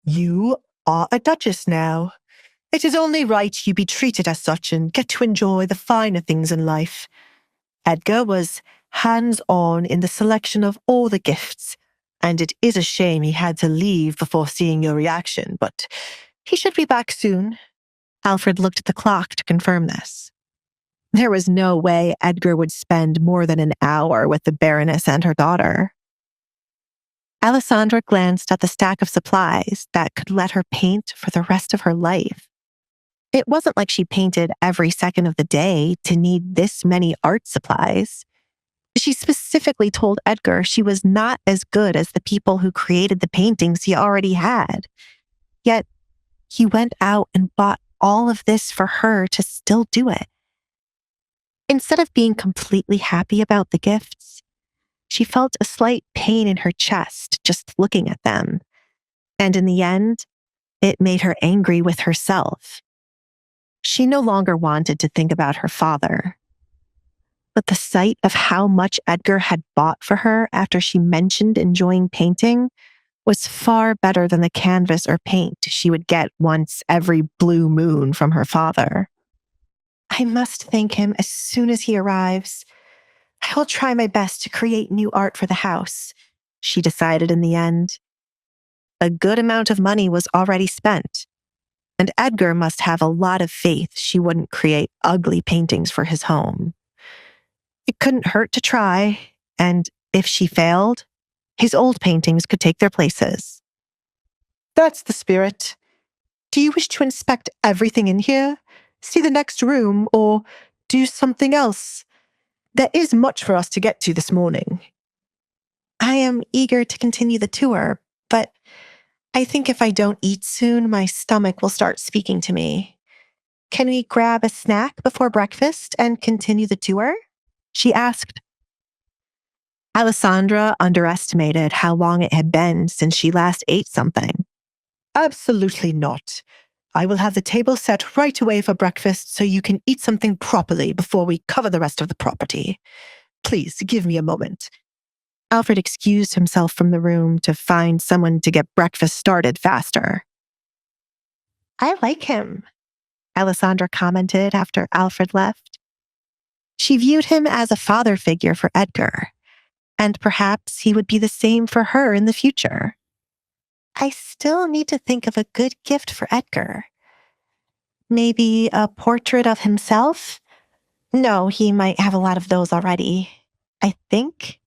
You are a Duchess now. It is only right you be treated as such and get to enjoy the finer things in life. Edgar was hands-on in the selection of all the gifts, and it is a shame he had to leave before seeing your reaction, but he should be back soon. Alfred looked at the clock to confirm this. There was no way Edgar would spend more than an hour with the Baroness and her daughter. Alessandra glanced at the stack of supplies that could let her paint for the rest of her life. It wasn't like she painted every second of the day to need this many art supplies. She specifically told Edgar she was not as good as the people who created the paintings he already had. Yet, he went out and bought all of this for her to still do it. Instead of being completely happy about the gifts, she felt a slight pain in her chest just looking at them. And in the end, it made her angry with herself. She no longer wanted to think about her father. But the sight of how much Edgar had bought for her after she mentioned enjoying painting was far better than the canvas or paint she would get once every blue moon from her father. I must thank him as soon as he arrives. I will try my best to create new art for the house, she decided in the end. A good amount of money was already spent, and Edgar must have a lot of faith she wouldn't create ugly paintings for his home. It couldn't hurt to try, and if she failed, his old paintings could take their places. That's the spirit. Do you wish to inspect everything in here, see the next room, or do something else? There is much for us to get to this morning. I am eager to continue the tour, but I think if I don't eat soon, my stomach will start speaking to me. Can we grab a snack before breakfast and continue the tour? She asked. Alessandra underestimated how long it had been since she last ate something. Absolutely not. I will have the table set right away for breakfast so you can eat something properly before we cover the rest of the property. Please give me a moment. Alfred excused himself from the room to find someone to get breakfast started faster. I like him, Alessandra commented after Alfred left. She viewed him as a father figure for Edgar, and perhaps he would be the same for her in the future. I still need to think of a good gift for Edgar. Maybe a portrait of himself? No, he might have a lot of those already, I think.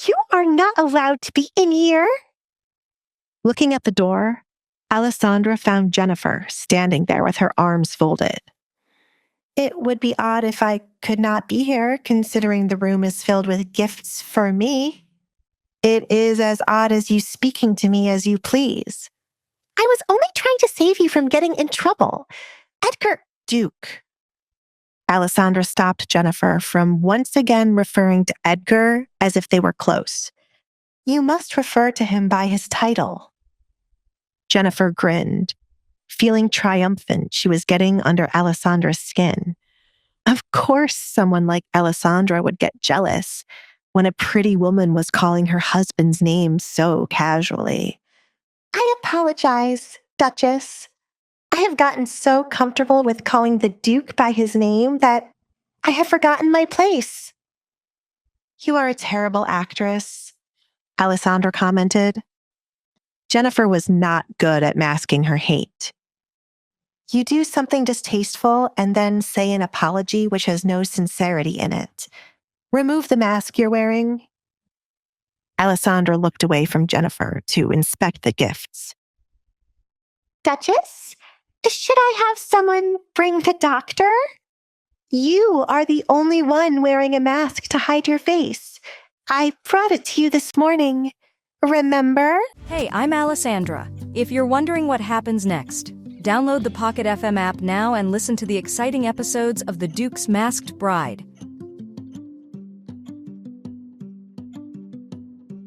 You are not allowed to be in here. Looking at the door, Alessandra found Jennifer standing there with her arms folded. It would be odd if I could not be here, considering the room is filled with gifts for me. It is as odd as you speaking to me as you please. I was only trying to save you from getting in trouble. Edgar, Duke. Alessandra stopped Jennifer from once again referring to Edgar as if they were close. You must refer to him by his title. Jennifer grinned, feeling triumphant she was getting under Alessandra's skin. Of course someone like Alessandra would get jealous when a pretty woman was calling her husband's name so casually. I apologize, Duchess. I have gotten so comfortable with calling the Duke by his name that I have forgotten my place. You are a terrible actress, Alessandra commented. Jennifer was not good at masking her hate. You do something distasteful and then say an apology which has no sincerity in it. Remove the mask you're wearing. Alessandra looked away from Jennifer to inspect the gifts. Duchess, should I have someone bring the doctor? You are the only one wearing a mask to hide your face. I brought it to you this morning. Remember? Hey, I'm Alessandra. If you're wondering what happens next, download the Pocket FM app now and listen to the exciting episodes of The Duke's Masked Bride.